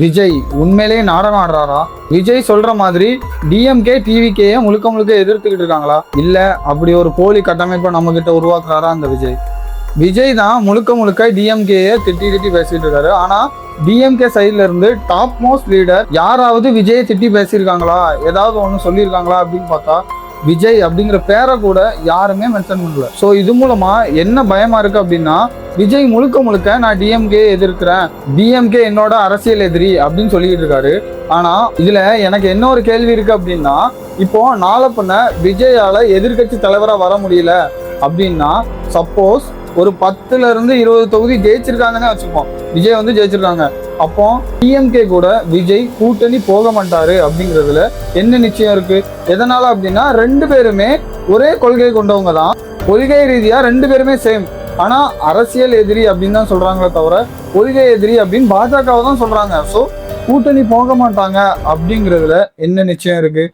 விஜய் உண்மையிலேயே நாடகம் ஆடுறாரா? விஜய் சொல்ற மாதிரி டிஎம்கே டிவிகேயை முழுக்க முழுக்க எதிர்த்துக்கிட்டு இருக்காங்களா? இல்ல அப்படி ஒரு போலி கட்டமைப்பை நம்ம கிட்ட உருவாக்குறாரா அந்த விஜய்? விஜய் தான் முழுக்க முழுக்க டிஎம்கேயை திட்டி பேசிட்டு இருக்காரு. ஆனா டிஎம்கே சைட்ல இருந்து டாப் மோஸ்ட் லீடர் யாராவது விஜயை திட்டி பேசியிருக்காங்களா, ஏதாவது ஒன்று சொல்லியிருக்காங்களா அப்படின்னு பார்த்தா விஜய் அப்படிங்கிற பேரை கூட யாருமே மென்ஷன் பண்ணல. ஸோ இது மூலமா என்ன பயமா இருக்கு அப்படின்னா, விஜய் முழுக்க முழுக்க நான் டிஎம்கே எதிர்க்கிறேன், டிஎம்கே என்னோட அரசியல் எதிரி அப்படின்னு சொல்லிட்டு இருக்காரு. ஆனா இதுல எனக்கு என்ன ஒரு கேள்வி இருக்கு அப்படின்னா, இப்போ நாளை பண்ண விஜயால எதிர்கட்சி தலைவரா வர முடியல அப்படின்னா, சப்போஸ் ஒரு 10ல இருந்து 20 தொகுதி ஜெயிச்சிருக்காங்கன்னு வச்சுப்போம், விஜய் வந்து ஜெயிச்சிருக்காங்க, அப்போ டிஎம்கே கூட விஜய் கூட்டணி போக மாட்டாரு அப்படிங்கிறதுல என்ன நிச்சயம் இருக்கு? எதனால அப்படின்னா, ரெண்டு பேருமே ஒரே கொள்கை கொண்டவங்க தான், கொள்கை ரீதியா ரெண்டு பேருமே சேம். ஆனா அரசியல் எதிரி அப்படின்னு தான் சொல்றாங்களே தவிர கொள்கை எதிரி அப்படின்னு பாஜகவை தான் சொல்றாங்க. ஸோ கூட்டணி போக மாட்டாங்க அப்படிங்கிறதுல என்ன நிச்சயம் இருக்கு?